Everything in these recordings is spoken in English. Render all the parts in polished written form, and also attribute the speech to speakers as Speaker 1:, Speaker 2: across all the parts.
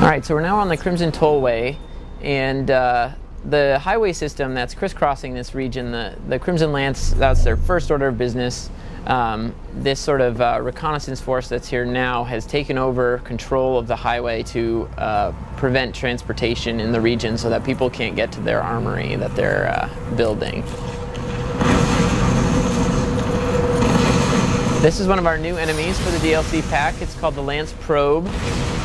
Speaker 1: Alright, so we're now on the Crimson Tollway, and the highway system that's crisscrossing this region, the Crimson Lance, that's their first order of business. This sort of reconnaissance force that's here now has taken over control of the highway to prevent transportation in the region so that people can't get to their armory that they're building. This is one of our new enemies for the DLC pack. It's called the Lance Probe,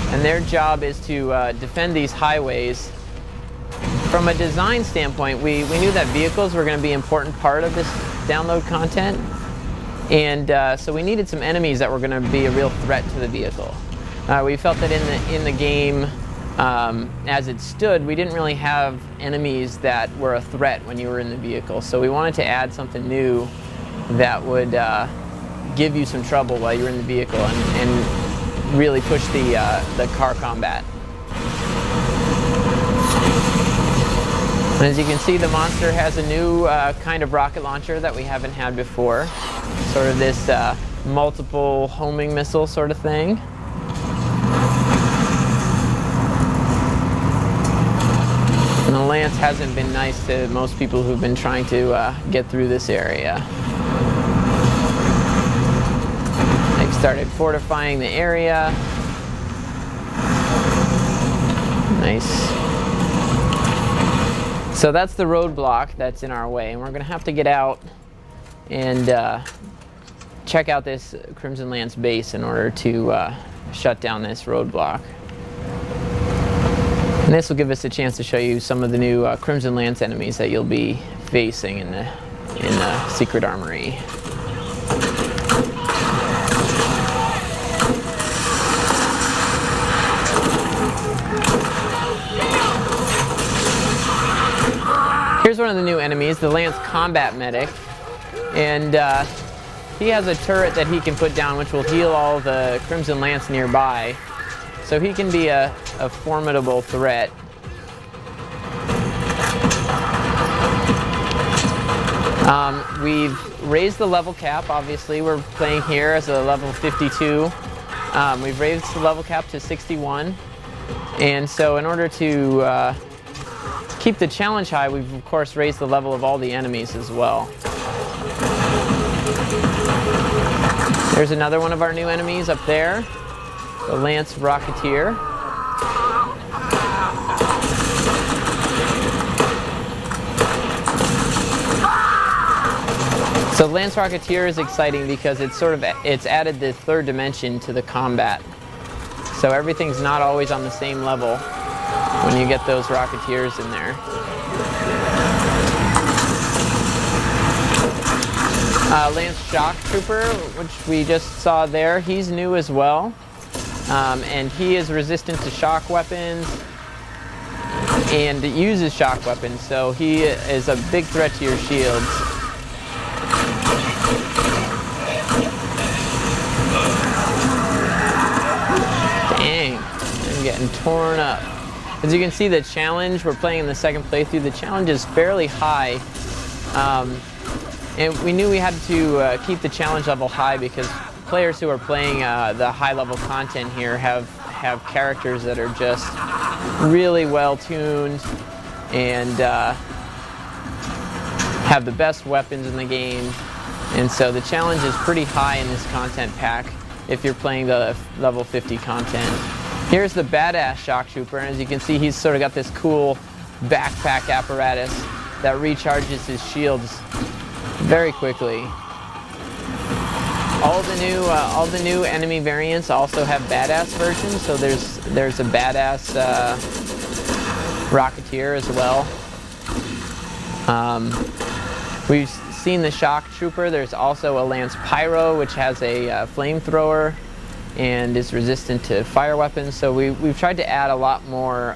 Speaker 1: and their job is to defend these highways. From a design standpoint, we knew that vehicles were going to be an important part of this download content, and so we needed some enemies that were going to be a real threat to the vehicle. We felt that in the game, as it stood, we didn't really have enemies that were a threat when you were in the vehicle, so we wanted to add something new that would give you some trouble while you're in the vehicle and really push the car combat. And as you can see, the monster has a new kind of rocket launcher that we haven't had before. Sort of this multiple homing missile sort of thing. And the Lance hasn't been nice to most people who've been trying to get through this area. They've started fortifying the area. Nice. So that's the roadblock that's in our way, and we're going to have to get out and check out this Crimson Lance base in order to shut down this roadblock. And this will give us a chance to show you some of the new Crimson Lance enemies that you'll be facing in the secret armory. Here's one of the new enemies, the Lance Combat Medic, and he has a turret that he can put down which will heal all the Crimson Lance nearby, so he can be a formidable threat. We've raised the level cap. Obviously we're playing here as a level 52. We've raised the level cap to 61, and so in order to keep the challenge high, we've of course raised the level of all the enemies as well. There's another one of our new enemies up there, the Lance Rocketeer. So Lance Rocketeer is exciting because it's added the third dimension to the combat. So everything's not always on the same level when you get those Rocketeers in there. Lance Shock Trooper, which we just saw there, he's new as well. And he is resistant to shock weapons and uses shock weapons, so he is a big threat to your shields. Dang, I'm getting torn up. As you can see, the challenge, we're playing in the second playthrough, the challenge is fairly high. And we knew we had to keep the challenge level high because players who are playing the high level content here have characters that are just really well tuned and have the best weapons in the game. And so the challenge is pretty high in this content pack if you're playing the level 50 content. Here's the Badass Shock Trooper, and as you can see, he's sort of got this cool backpack apparatus that recharges his shields very quickly. All the new enemy variants also have badass versions. So there's a badass Rocketeer as well. We've seen the Shock Trooper. There's also a Lance Pyro, which has a flamethrower and is resistant to fire weapons. So we've tried to add a lot more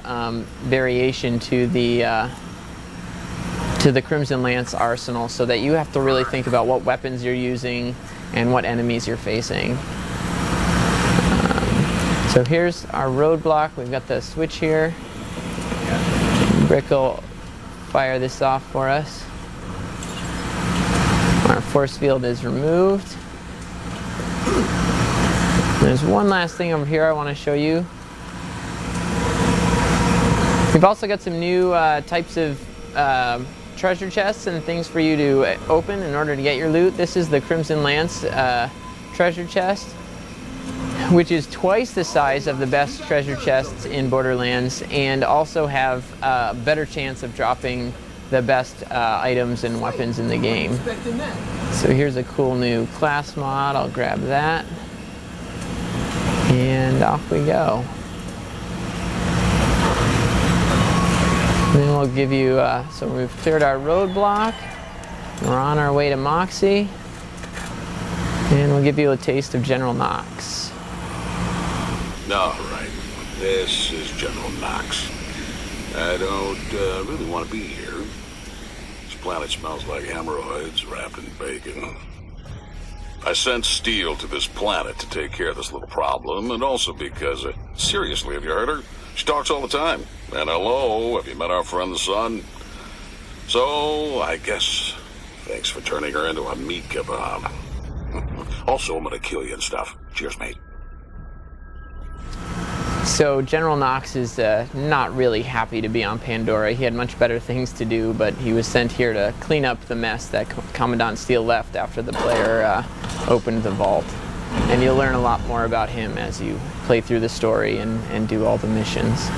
Speaker 1: variation to the Crimson Lance arsenal so that you have to really think about what weapons you're using and what enemies you're facing. So here's our roadblock. We've got the switch here. Brick will fire this off for us. Our force field is removed. There's one last thing over here I want to show you. We've also got some new types of treasure chests and things for you to open in order to get your loot. This is the Crimson Lance treasure chest, which is twice the size of the best treasure chests in Borderlands, and also have a better chance of dropping the best items and weapons in the game. So here's a cool new class mod. I'll grab that. And off we go. And then we'll give you, so we've cleared our roadblock. We're on our way to Moxie. And we'll give you a taste of General Knoxx.
Speaker 2: All right, this is General Knoxx. I don't really want to be here. This planet smells like hemorrhoids wrapped in bacon. I sent Steel to this planet to take care of this little problem, and also because, seriously, have you heard her? She talks all the time. And hello, have you met our friend the Sun? So, I guess, thanks for turning her into a meat kebab. Also, I'm gonna kill you and stuff. Cheers, mate.
Speaker 1: So General Knoxx is not really happy to be on Pandora. He had much better things to do, but he was sent here to clean up the mess that Commandant Steele left after the player opened the vault. And you'll learn a lot more about him as you play through the story and do all the missions.